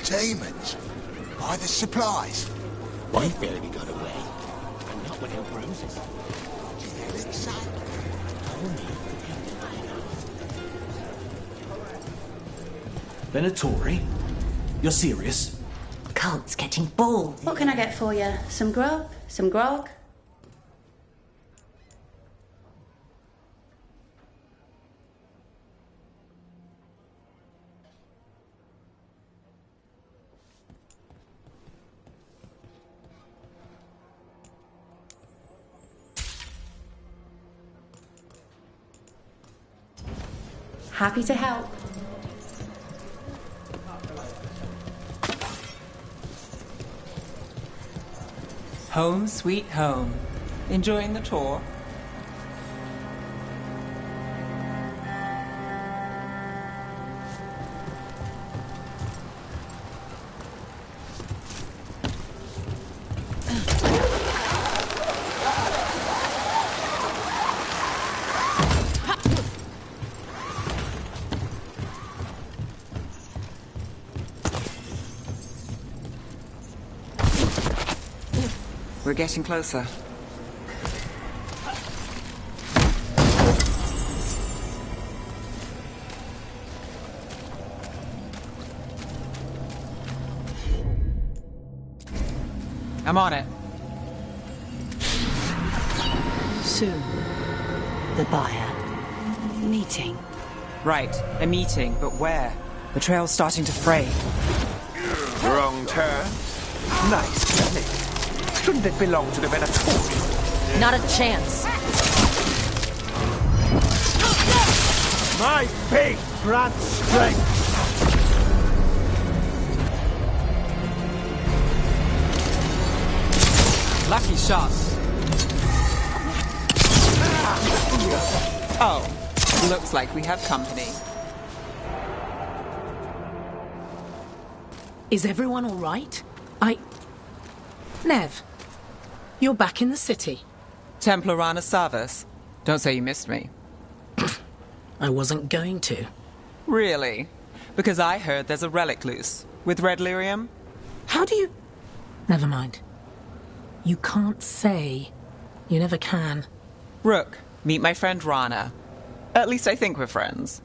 Demons? By the supplies? One fairly got away, and not without bruises. Relic, son? Venatori? You're serious? Cult's getting bold. What can I get for you? Some grub? Some grog? Happy to help. Home sweet home. Enjoying the tour? We're getting closer. I'm on it. Soon. The buyer. Meeting. Right, a meeting, but where? The trail's starting to fray. Wrong turn. Nice, isn't it? Shouldn't it belong to the Venatori? Not a chance. My faith grants strength. Lucky shot. Oh, looks like we have company. Is everyone all right? Nev, you're back in the city. Templar Rana Savas. Don't say you missed me. I wasn't going to. Really? Because I heard there's a relic loose. With red lyrium? How do you... Never mind. You can't say. You never can. Rook, meet my friend Rana. At least I think we're friends.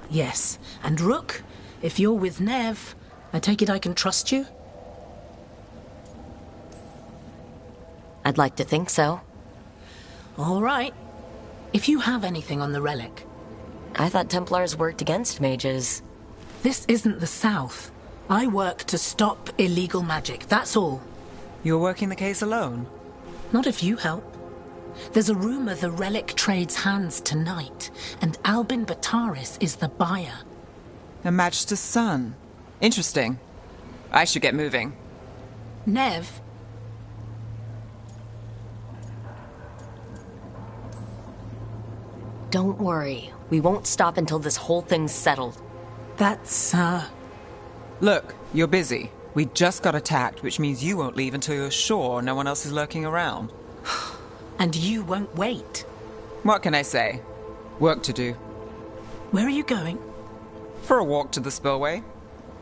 Yes, and Rook, if you're with Nev, I take it I can trust you? I'd like to think so. All right. If you have anything on the relic. I thought Templars worked against mages. This isn't the South. I work to stop illegal magic, that's all. You're working the case alone? Not if you help. There's a rumor the relic trades hands tonight, and Albin Bataris is the buyer. A Magister's son. Interesting. I should get moving. Nev? Don't worry. We won't stop until this whole thing's settled. That's, Look, you're busy. We just got attacked, which means you won't leave until you're sure no one else is lurking around. And you won't wait. What can I say? Work to do. Where are you going? For a walk to the spillway.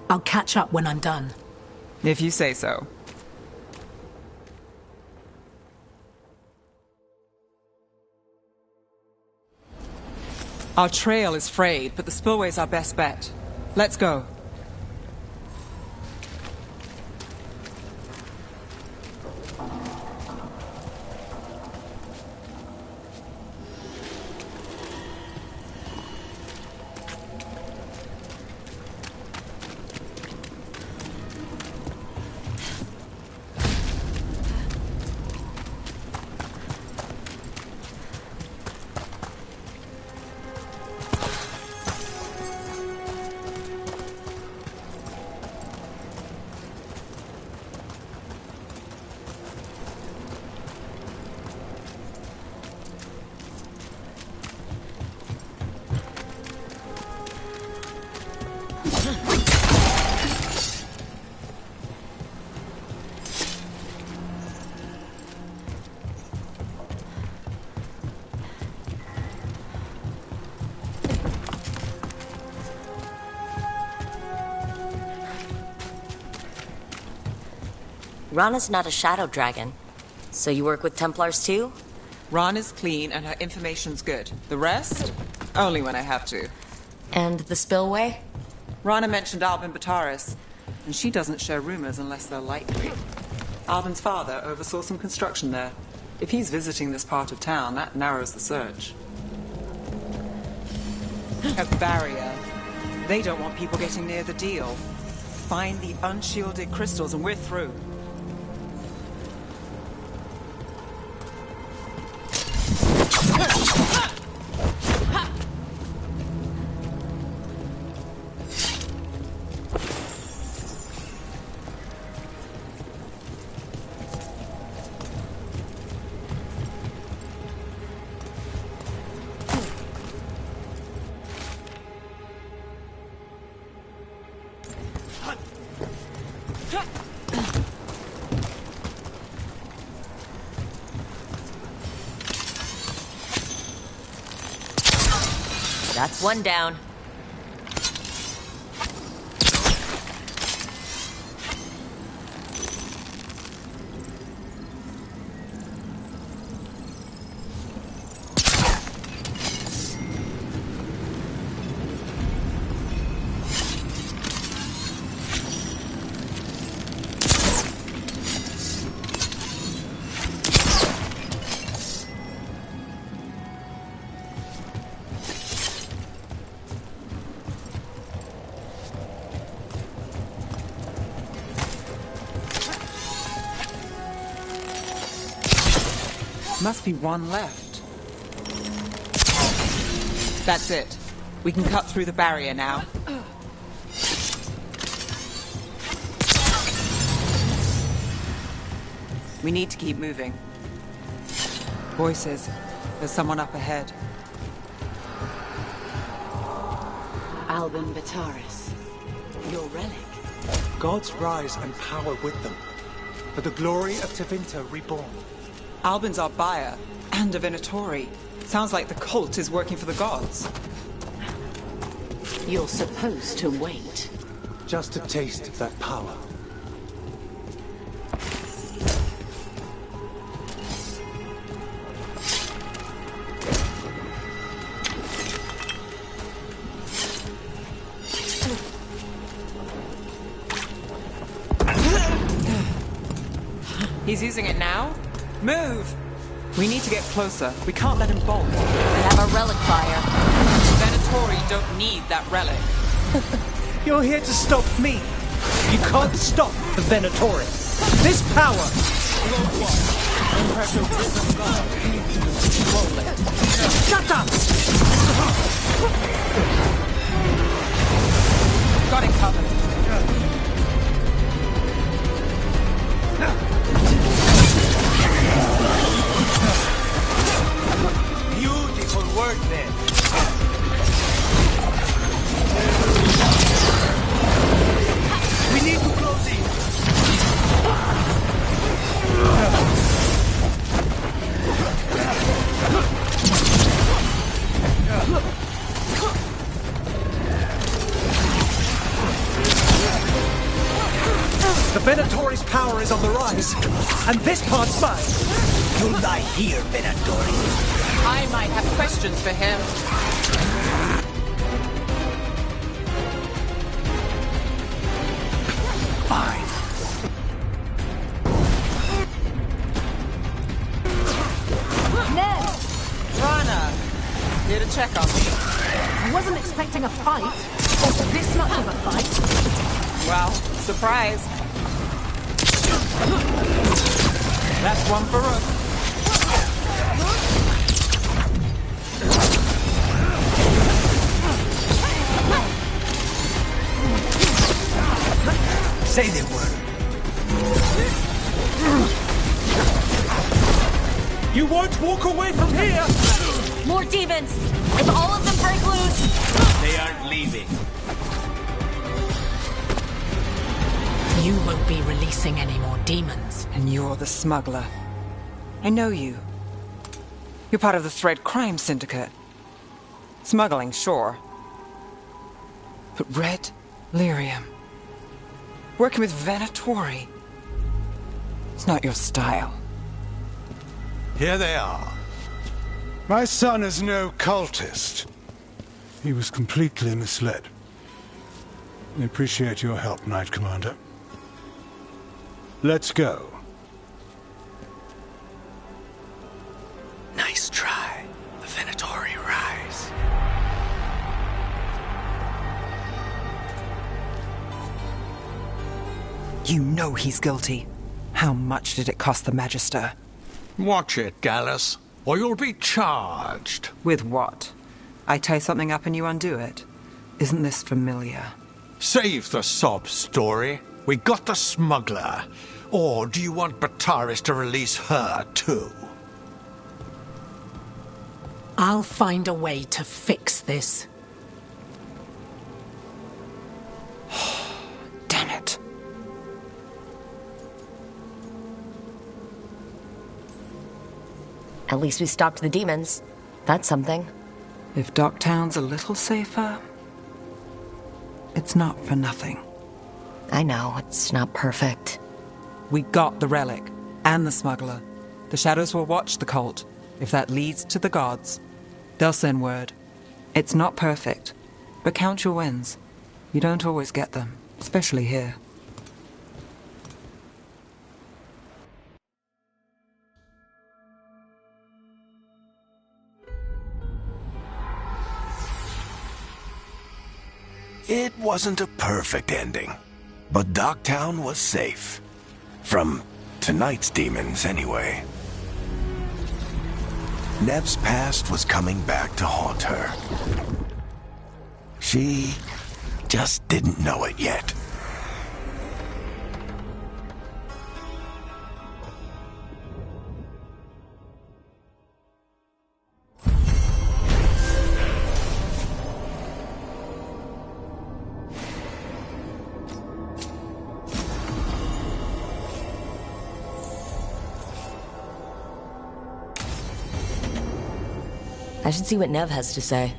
I'll catch up when I'm done. If you say so. Our trail is frayed, but the spillway's our best bet. Let's go. Rana's not a shadow dragon. So you work with Templars too? Rana's clean and her information's good. The rest? Only when I have to. And the spillway? Rana mentioned Albin Bataris, and she doesn't share rumors unless they're likely. Albin's father oversaw some construction there. If he's visiting this part of town, that narrows the search. A barrier. They don't want people getting near the deal. Find the unshielded crystals and we're through. That's one down. Must be one left. That's it. We can cut through the barrier now. We need to keep moving. Voices. There's someone up ahead. Albin Bataris, your relic. Gods rise and power with them. For the glory of Tevinter reborn. Albin's our buyer, and a Venatori. Sounds like the cult is working for the gods. You're supposed to wait. Just a taste of that power. He's using it now? Move! We need to get closer. We can't let him bolt. I have a relic fire. Venatori don't need that relic. You're here to stop me. You can't stop the Venatori. This power. Shut up! Got it covered. Beautiful work there. We need to close in. The Venatori's power is on the rise, and this part's mine. You'll die here, Venatori. I might have questions for him. Fine. Ned! Rana, here to check on me. I wasn't expecting a fight. Or this much of a fight. Well, surprise. That's one for Rook. Say the word. You won't walk away from here! More demons! If all of them break loose... They aren't leaving. You won't be releasing any more demons. And you're the smuggler. I know you. You're part of the Thread Crime Syndicate. Smuggling, sure. But Red Lyrium. Working with Venatori. It's not your style. Here they are. My son is no cultist. He was completely misled. I appreciate your help, Knight Commander. Let's go. Nice try. The Venatori rise. You know he's guilty. How much did it cost the Magister? Watch it, Gallus, or you'll be charged. With what? I tie something up and you undo it. Isn't this familiar? Save the sob story. We got the smuggler. Or do you want Bataris to release her, too? I'll find a way to fix this. Damn it. At least we stopped the demons. That's something. If Docktown's a little safer, it's not for nothing. I know, it's not perfect. We got the relic and the smuggler. The shadows will watch the cult. If that leads to the gods, they'll send word. It's not perfect, but count your wins. You don't always get them, especially here. It wasn't a perfect ending, but Docktown was safe. From tonight's demons, anyway. Nev's past was coming back to haunt her. She just didn't know it yet. I should see what Nev has to say.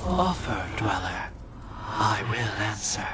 Offer, Dweller. I will answer.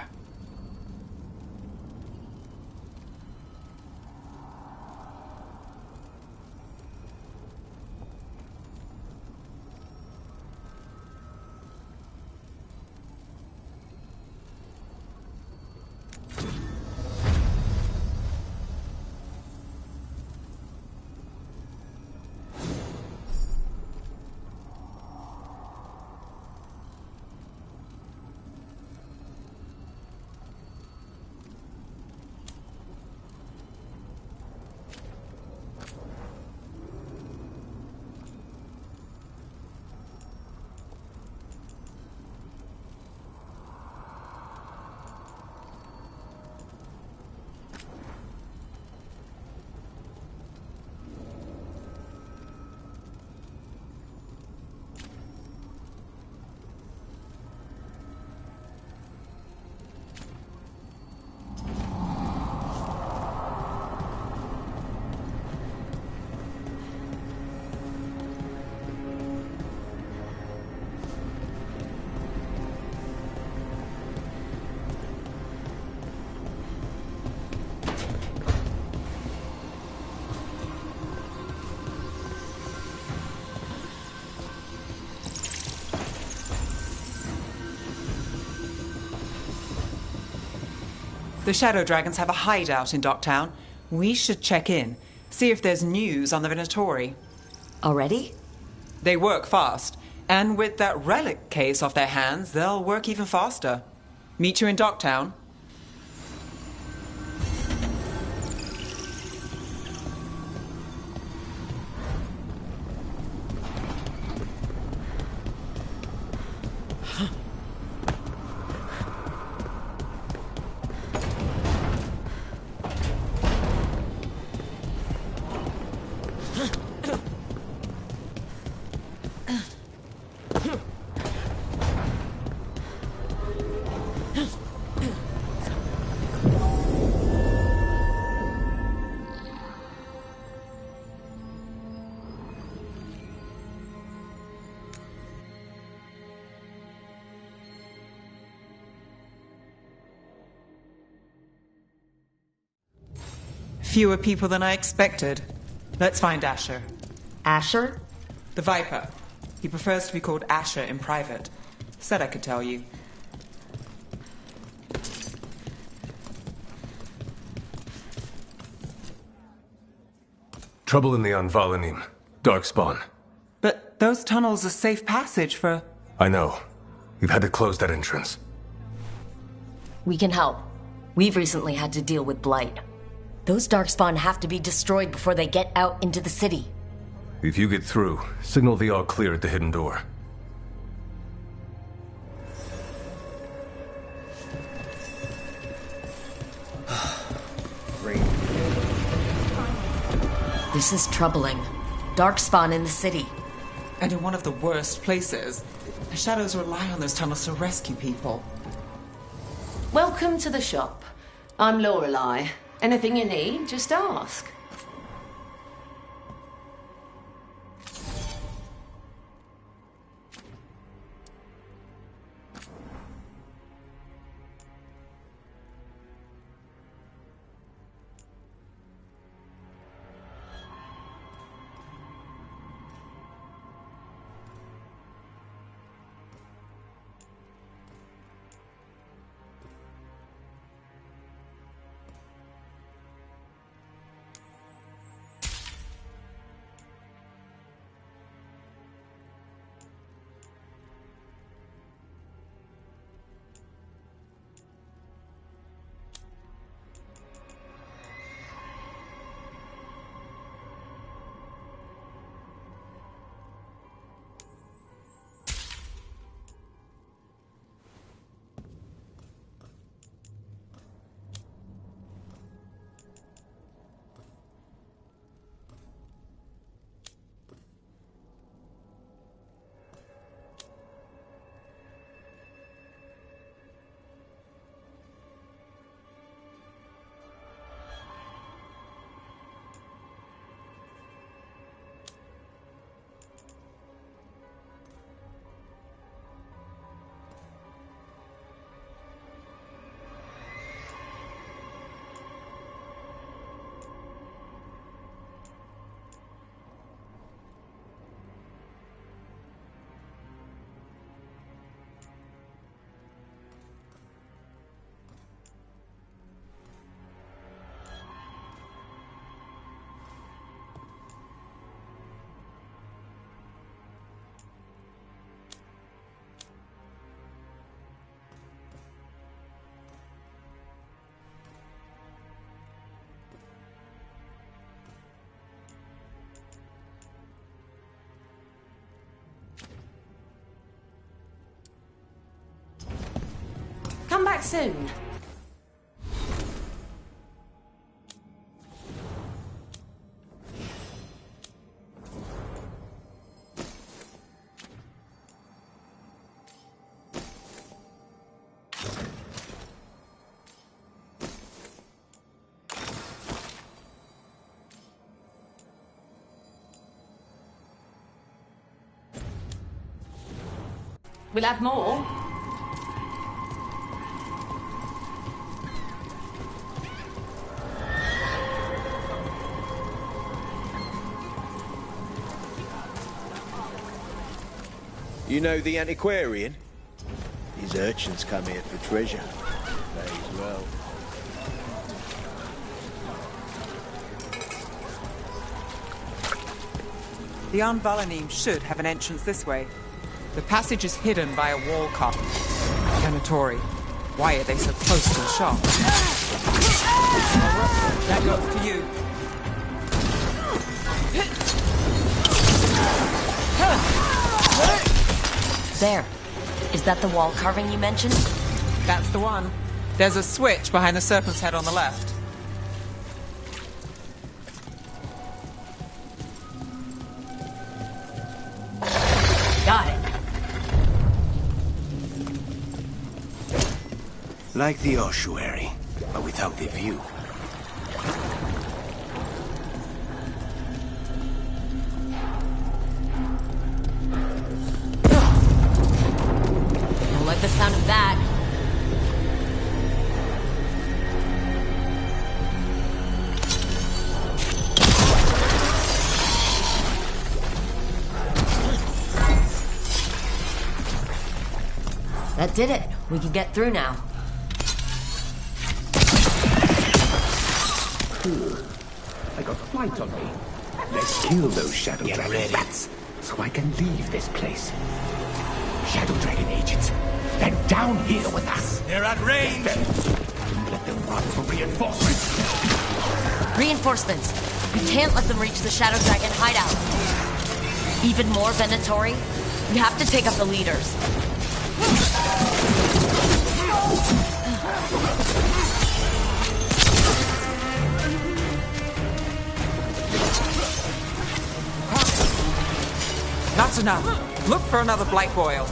The Shadow Dragons have a hideout in Docktown. We should check in, see if there's news on the Venatori. Already? They work fast, and with that relic case off their hands, they'll work even faster. Meet you in Docktown. Fewer people than I expected. Let's find Asher. Asher? The Viper. He prefers to be called Asher in private. Said I could tell you. Trouble in the Anvalanim. Darkspawn. But those tunnels are safe passage for... I know. We've had to close that entrance. We can help. We've recently had to deal with Blight. Those Darkspawn have to be destroyed before they get out into the city. If you get through, signal the all clear at the hidden door. This is troubling. Darkspawn in the city. And in one of the worst places. The Shadows rely on those tunnels to rescue people. Welcome to the shop. I'm Lorelei. Anything you need, just ask. come back soon. We'll have more. You know the antiquarian? His urchins come here for treasure. Pays well. The Anvalanim should have an entrance this way. The passage is hidden by a wall cut. Venatori, why are they so close to the shop? That goes to you. There. Is that the wall carving you mentioned? That's the one. There's a switch behind the serpent's head on the left. Got it. Like the ossuary, but without the view. Don't like the sound of that. That did it. We can get through now. Cool. I got flight on me. Let's kill those Shadow Dragon rats, so I can leave this place. Shadow Dragon agents, they're down here with us. They're at range. Let them run for reinforcements. Reinforcements. We can't let them reach the Shadow Dragon hideout. Even more Venatori? We have to take up the leaders. Not enough. Look for another blight boil.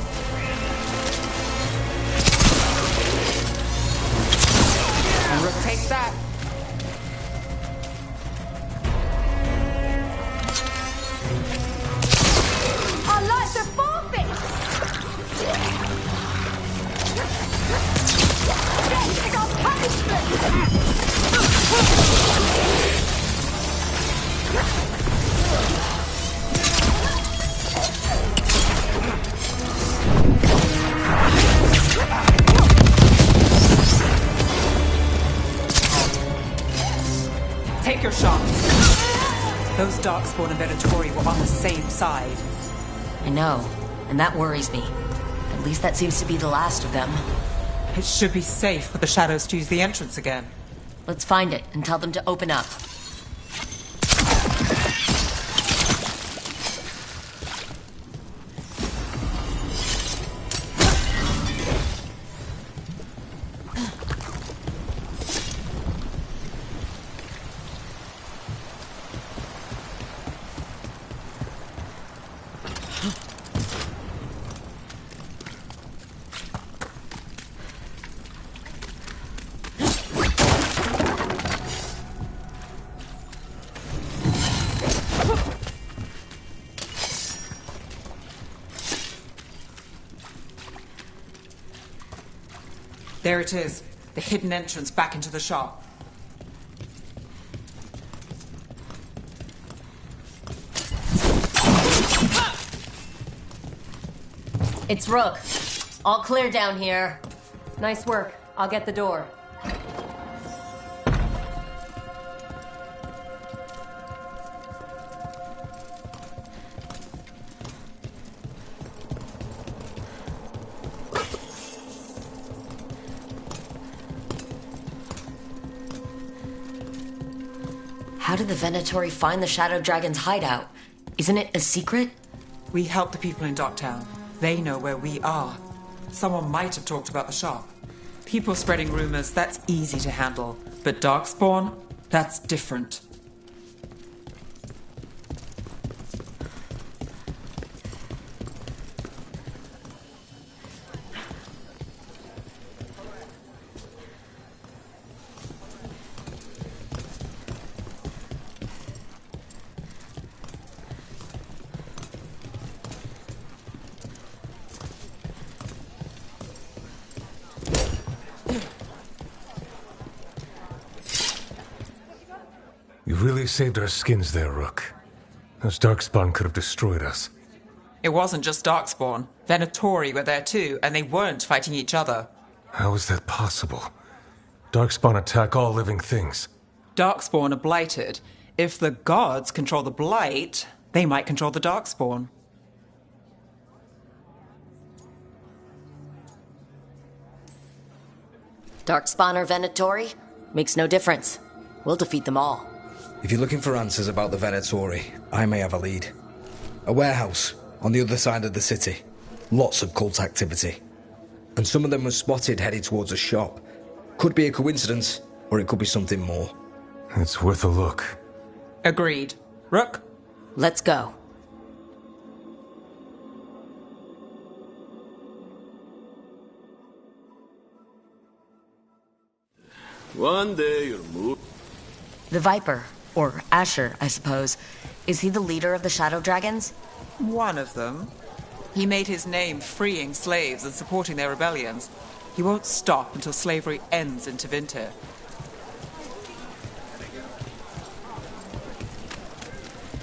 And Rook takes that. I like the forfeit! Yes, got punishment! Take your shot. Those Darkspawn and Venatori were on the same side. I know, and that worries me. At least that seems to be the last of them. It should be safe for the shadows to use the entrance again. Let's find it and tell them to open up. There it is, the hidden entrance back into the shop. It's Rook. All clear down here. Nice work. I'll get the door. How did the Venatori find the Shadow Dragon's hideout? Isn't it a secret? We help the people in Docktown. They know where we are. Someone might have talked about the shop. People spreading rumors, that's easy to handle. But Darkspawn, that's different. You really saved our skins there, Rook. Those Darkspawn could have destroyed us. It wasn't just Darkspawn. Venatori were there too, and they weren't fighting each other. How is that possible? Darkspawn attack all living things. Darkspawn are blighted. If the gods control the blight, they might control the Darkspawn. Darkspawn or Venatori? Makes no difference. We'll defeat them all. If you're looking for answers about the Venatori, I may have a lead. A warehouse on the other side of the city. Lots of cult activity. And some of them were spotted headed towards a shop. Could be a coincidence, or it could be something more. It's worth a look. Agreed. Rook? Let's go. One day you'll move. The Viper, or Asher, I suppose. Is he the leader of the Shadow Dragons? One of them. He made his name freeing slaves and supporting their rebellions. He won't stop until slavery ends in Tevinter.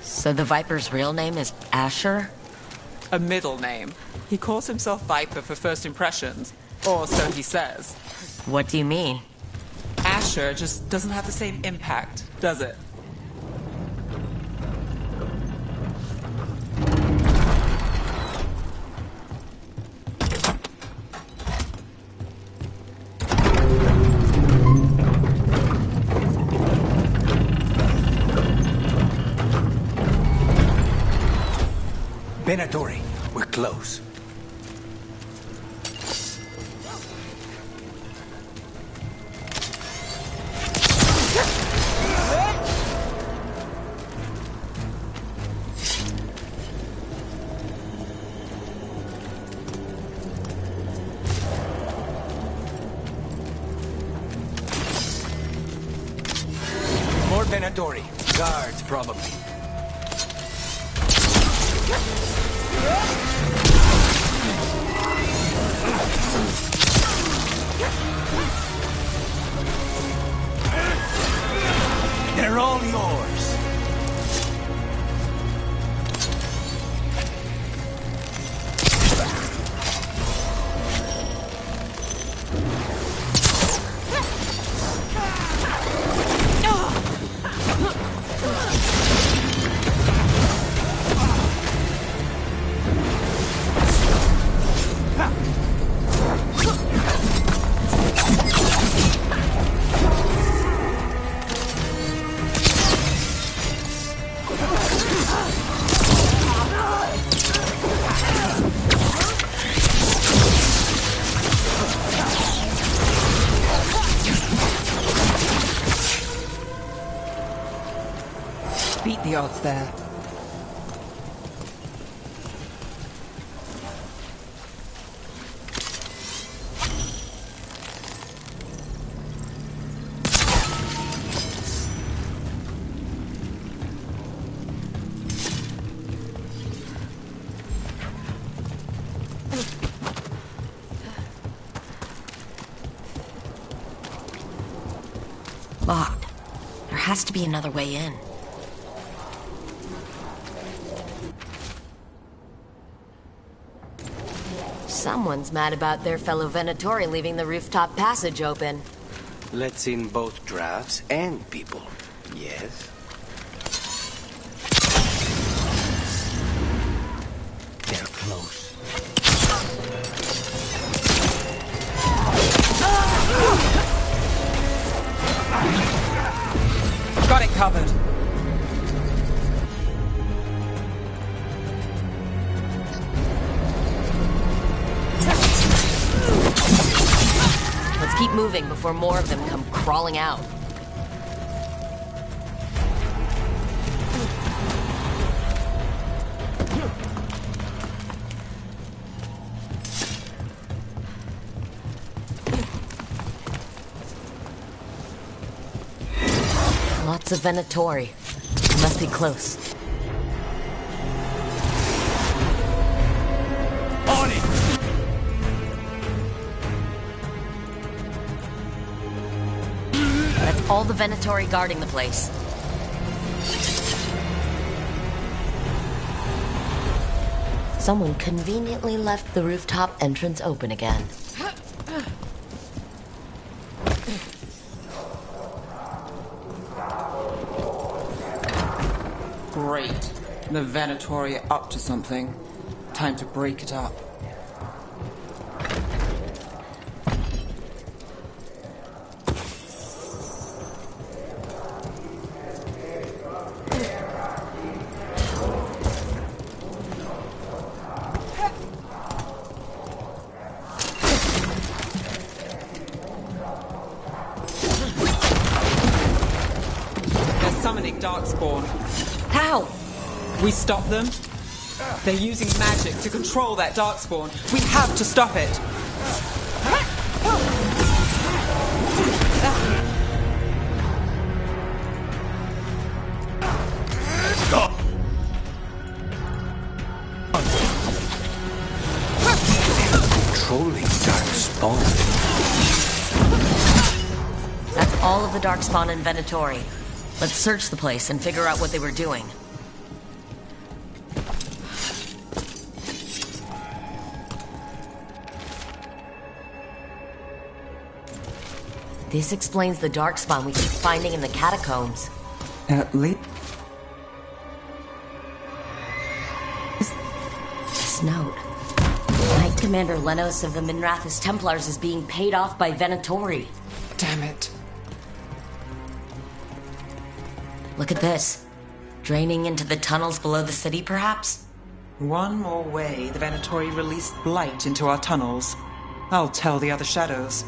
So the Viper's real name is Asher? A middle name. He calls himself Viper for first impressions, or so he says. What do you mean? Asher just doesn't have the same impact, does it? Venatori, we're close. More Venatori. Guards, probably. They're all yours. Beat the odds there. Locked. There has to be another way in. Someone's mad about their fellow Venatori leaving the rooftop passage open. Let's in both drafts and people. Yes? They're close. Got it covered. Let's keep moving before more of them come crawling out. Lots of Venatori. Must be close. On it! That's all the Venatori guarding the place. Someone conveniently left the rooftop entrance open again. Great. The Venatori are up to something. Time to break it up. They're summoning Darkspawn. How? We stop them? They're using magic to control that Darkspawn. We have to stop it. Controlling Darkspawn. That's all of the Darkspawn in Venatori. Let's search the place and figure out what they were doing. This explains the Darkspawn we keep finding in the catacombs. At least... This note. Knight Commander Lenos of the Minrathous Templars is being paid off by Venatori. Damn it. Look at this. Draining into the tunnels below the city, perhaps? One more way the Venatori released blight into our tunnels. I'll tell the other shadows.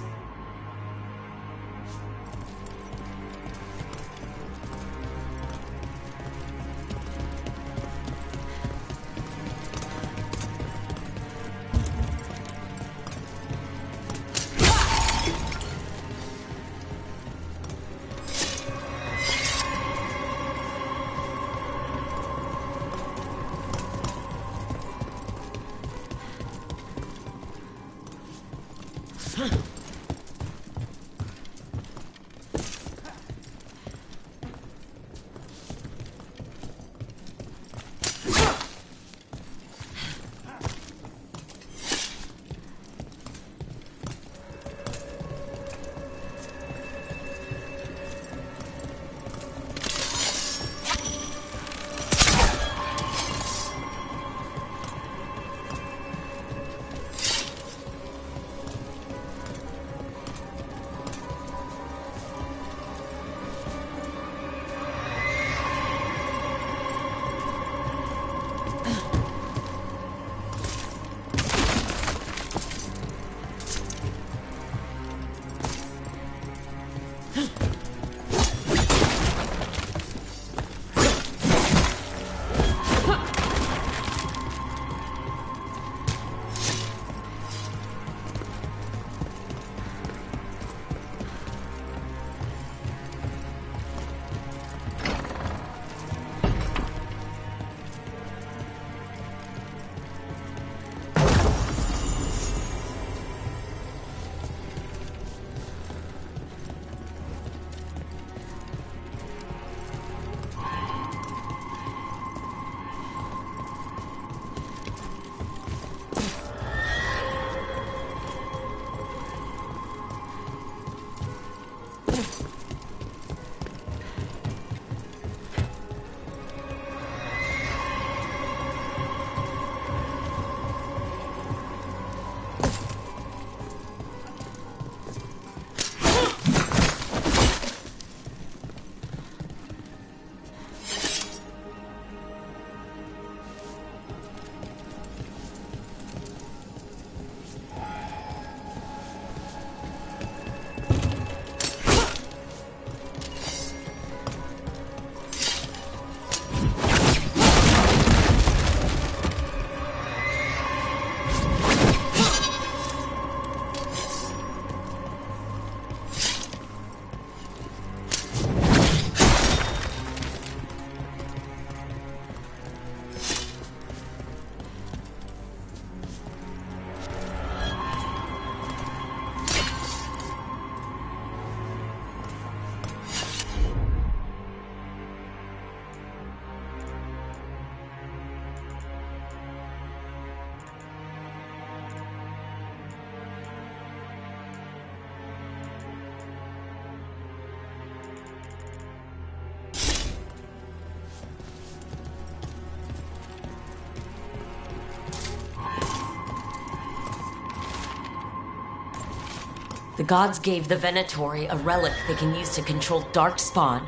The gods gave the Venatori a relic they can use to control Darkspawn.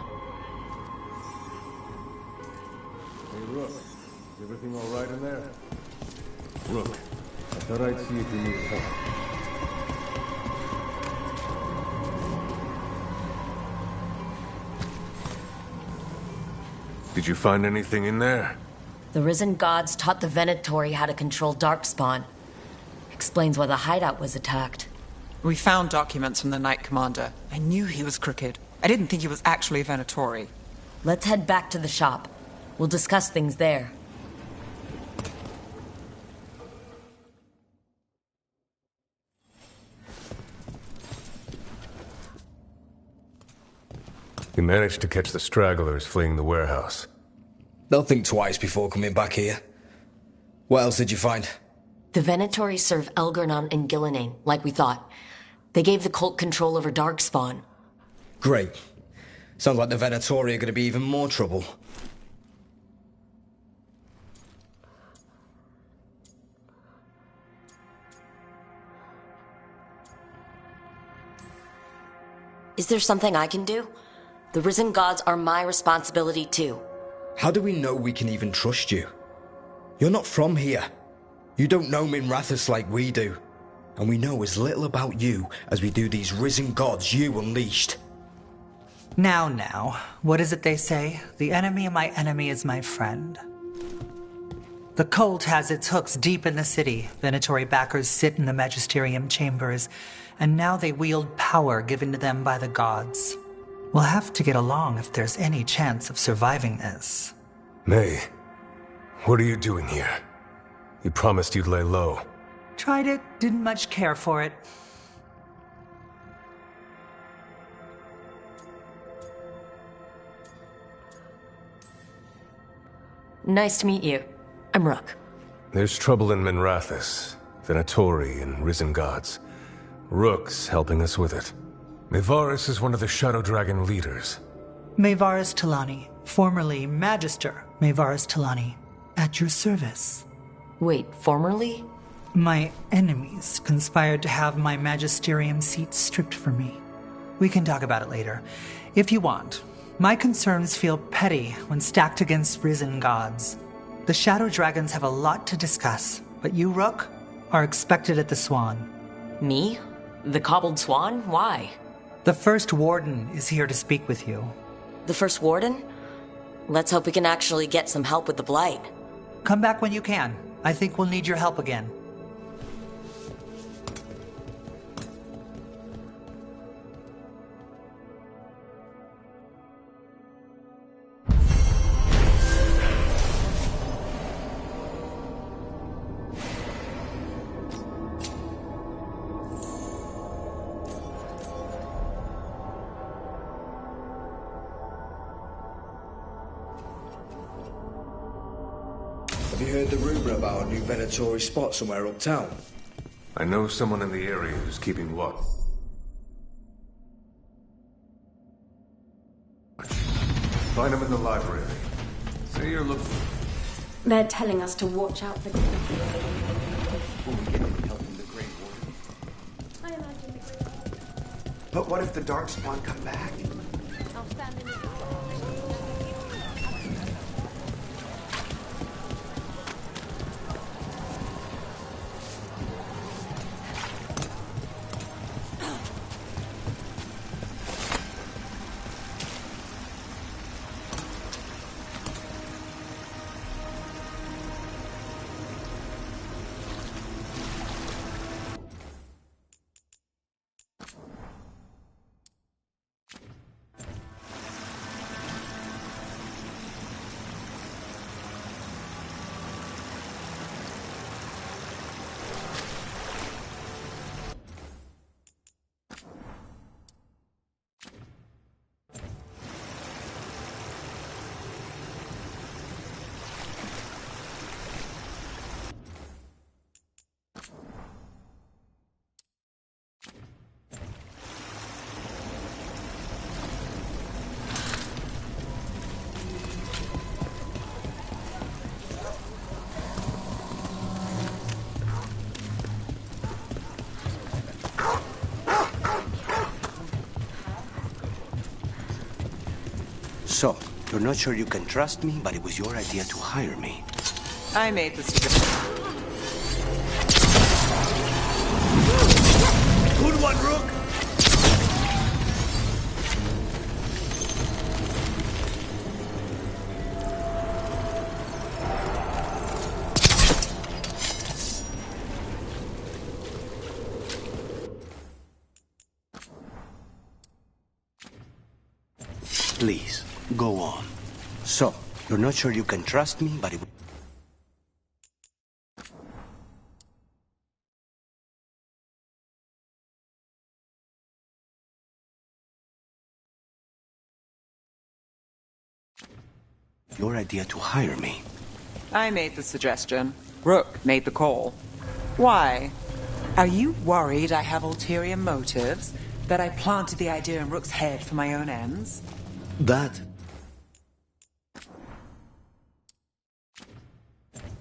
Hey, Rook. Is everything all right in there? Rook, I thought I'd see if you need help. Did you find anything in there? The risen gods taught the Venatori how to control Darkspawn. Explains why the hideout was attacked. We found documents from the Knight Commander. I knew he was crooked. I didn't think he was actually a Venatori. Let's head back to the shop. We'll discuss things there. You managed to catch the stragglers fleeing the warehouse. They'll think twice before coming back here. What else did you find? The Venatori serve Elgarnon and Gillinane, like we thought. They gave the cult control over Darkspawn. Great. Sounds like the Venatori are going to be even more trouble. Is there something I can do? The risen gods are my responsibility too. How do we know we can even trust you? You're not from here. You don't know Minrathous like we do. And we know as little about you as we do these risen gods you unleashed. Now, what is it they say? The enemy of my enemy is my friend. The cult has its hooks deep in the city. Venatori backers sit in the magisterium chambers, and now they wield power given to them by the gods. We'll have to get along if there's any chance of surviving this. May, what are you doing here? You promised you'd lay low. Tried it, didn't much care for it. Nice to meet you. I'm Rook. There's trouble in Minrathous, Venatori and risen gods. Rook's helping us with it. Mayvarus is one of the Shadow Dragon leaders. Mayvarus Talani, formerly Magister Mayvarus Talani, at your service. Wait, formerly? My enemies conspired to have my magisterium seat stripped from me. We can talk about it later, if you want. My concerns feel petty when stacked against risen gods. The Shadow Dragons have a lot to discuss, but you, Rook, are expected at the Swan. Me? The Cobbled Swan? Why? The First Warden is here to speak with you. The First Warden? Let's hope we can actually get some help with the Blight. Come back when you can. I think we'll need your help again. Have you heard the rumor about a new Venatori spot somewhere uptown? I know someone in the area who's keeping watch. Find him in the library. Say you're looking. They're telling us to watch out for them. But what if the Darkspawn come back? So, you're not sure you can trust me, but it was your idea to hire me. I made the suggestion. Good one, Rook! Please, go on. So, you're not sure you can trust me, but it... your idea to hire me. I made the suggestion. Rook made the call. Why? Are you worried I have ulterior motives? That I planted the idea in Rook's head for my own ends? That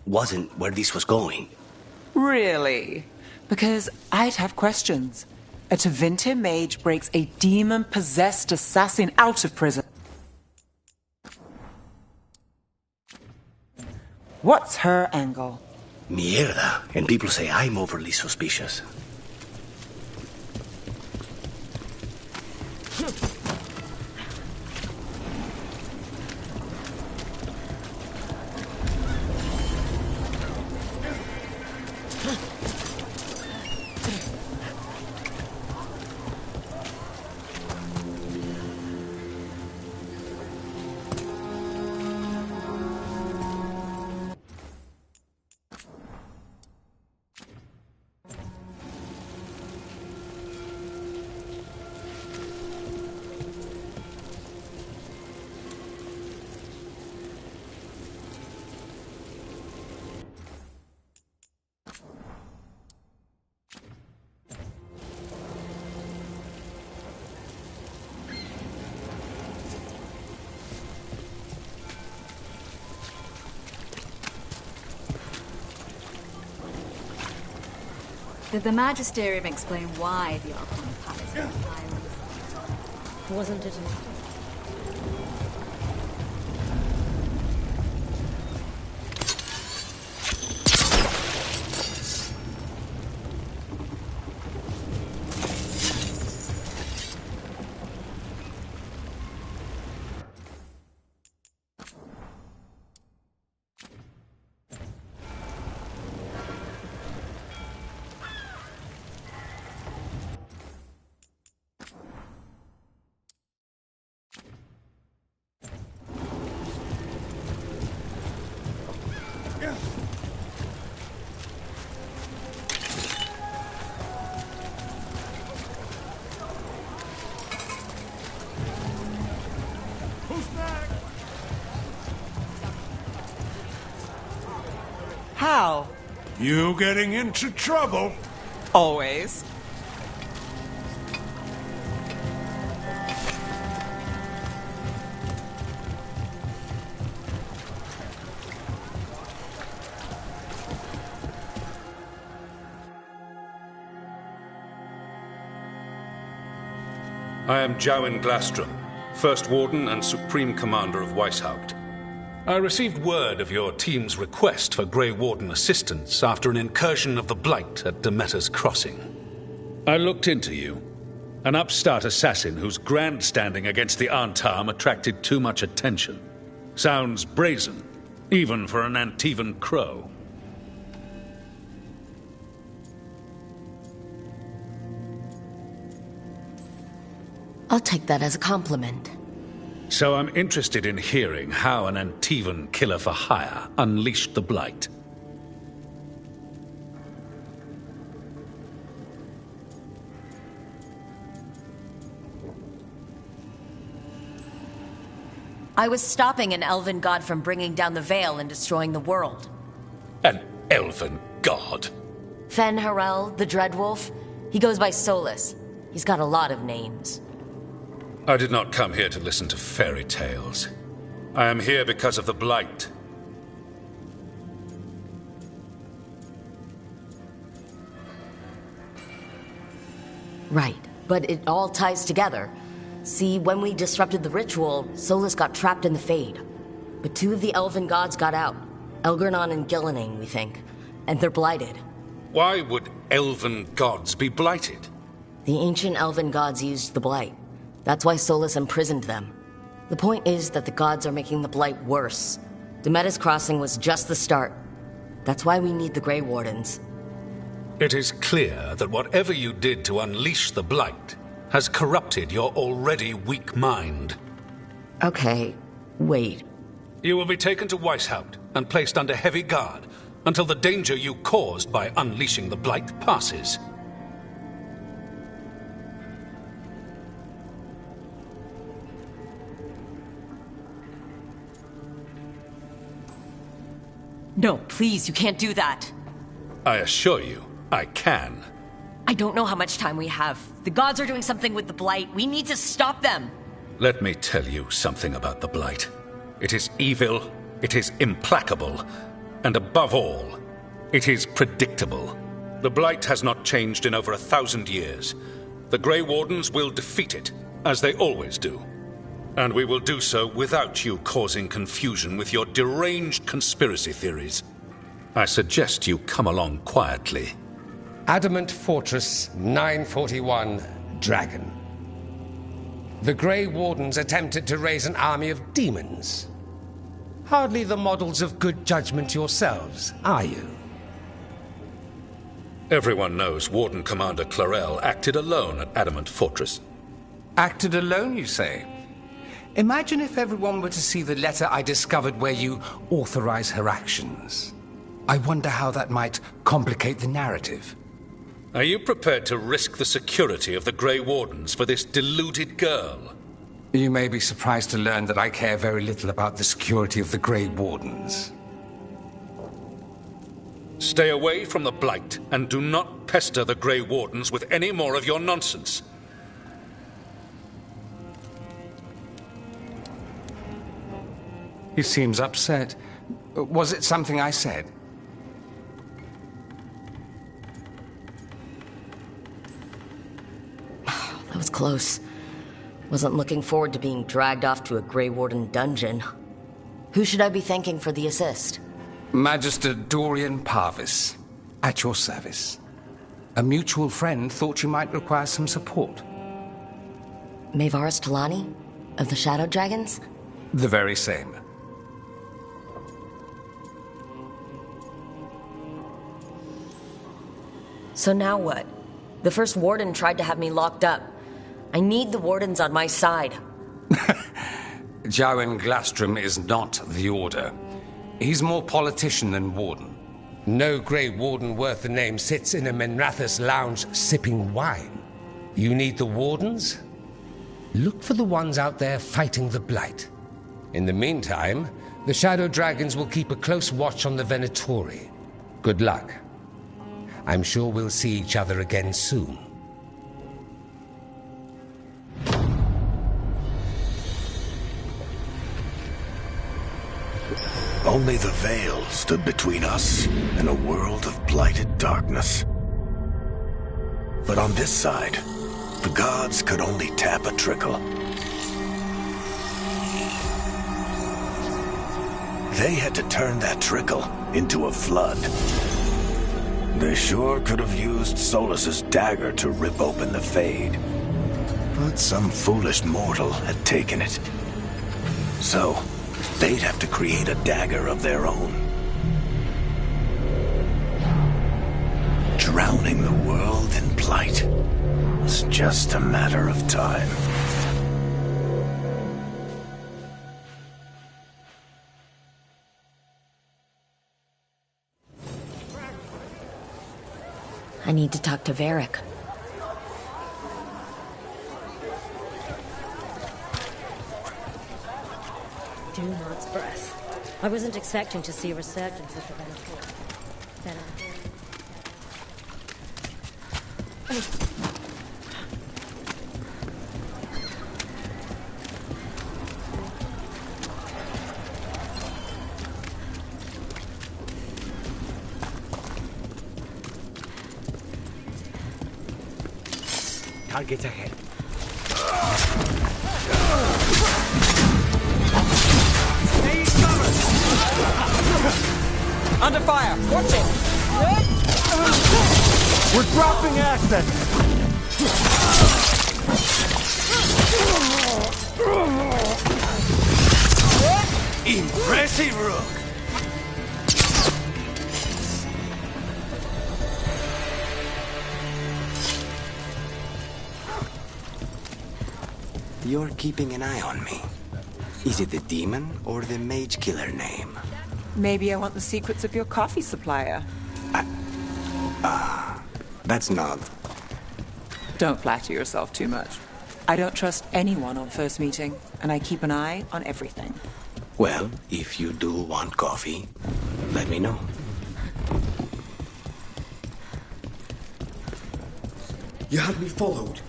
wasn't where this was going. Really? Because I'd have questions. A Tevinter mage breaks a demon-possessed assassin out of prison. What's her angle? Mierda. And people say I'm overly suspicious. Did the Magisterium explain why the Archon Palace was firing? Wasn't it enough? How? You getting into trouble? Always. I am Jowin Glastrom, First Warden and Supreme Commander of Weishaupt. I received word of your team's request for Grey Warden assistance after an incursion of the Blight at Demeter's Crossing. I looked into you. An upstart assassin whose grandstanding against the Antarm attracted too much attention. Sounds brazen, even for an Antivan crow. I'll take that as a compliment. So I'm interested in hearing how an Antivan killer for hire unleashed the Blight. I was stopping an elven god from bringing down the Veil and destroying the world. An elven god? Fen Harel, the Dreadwolf. He goes by Solus. He's got a lot of names. I did not come here to listen to fairy tales. I am here because of the Blight. Right, but it all ties together. See, when we disrupted the ritual, Solus got trapped in the Fade. But 2 of the elven gods got out. Elgernon and Gillining, we think. And they're blighted. Why would elven gods be blighted? The ancient elven gods used the blight. That's why Solus imprisoned them. The point is that the gods are making the blight worse. Demetus Crossing was just the start. That's why we need the Grey Wardens. It is clear that whatever you did to unleash the blight has corrupted your already weak mind. Okay, wait. You will be taken to Weishaupt and placed under heavy guard until the danger you caused by unleashing the blight passes. No, please, you can't do that. I assure you, I can. I don't know how much time we have. The gods are doing something with the blight. We need to stop them. Let me tell you something about the blight. It is evil, it is implacable, and above all, it is predictable. The blight has not changed in over 1,000 years. The Grey Wardens will defeat it, as they always do. And we will do so without you causing confusion with your deranged conspiracy theories. I suggest you come along quietly. Adamant Fortress 941 Dragon. The Grey Wardens attempted to raise an army of demons. Hardly the models of good judgment yourselves, are you? Everyone knows Warden Commander Clarel acted alone at Adamant Fortress. Acted alone, you say? Imagine if everyone were to see the letter I discovered where you authorize her actions. I wonder how that might complicate the narrative. Are you prepared to risk the security of the Grey Wardens for this deluded girl? You may be surprised to learn that I care very little about the security of the Grey Wardens. Stay away from the Blight, and do not pester the Grey Wardens with any more of your nonsense. He seems upset. Was it something I said? That was close. Wasn't looking forward to being dragged off to a Grey Warden dungeon. Who should I be thanking for the assist? Magister Dorian Parvis, at your service. A mutual friend thought you might require some support. Maevaris Talani? Of the Shadow Dragons? The very same. So now what? The first warden tried to have me locked up. I need the wardens on my side. Jowen Glastrom is not the Order. He's more politician than warden. No Grey Warden worth the name sits in a Menrathus lounge sipping wine. You need the wardens? Look for the ones out there fighting the Blight. In the meantime, the Shadow Dragons will keep a close watch on the Venatori. Good luck. I'm sure we'll see each other again soon. Only the veil stood between us and a world of blighted darkness. But on this side, the gods could only tap a trickle. They had to turn that trickle into a flood. They sure could have used Solus's dagger to rip open the Fade. But some foolish mortal had taken it. So, they'd have to create a dagger of their own. Drowning the world in blight was just a matter of time. I need to talk to Varric. Dunehart's breath. I wasn't expecting to see a resurgence of the Venator. Target ahead. Under fire! Watch it! We're dropping acid! Impressive, Rook! You're keeping an eye on me. Is it the demon or the mage killer name? Maybe I want the secrets of your coffee supplier. That's not... Don't flatter yourself too much. I don't trust anyone on first meeting, and I keep an eye on everything. Well, if you do want coffee, let me know. You had me followed.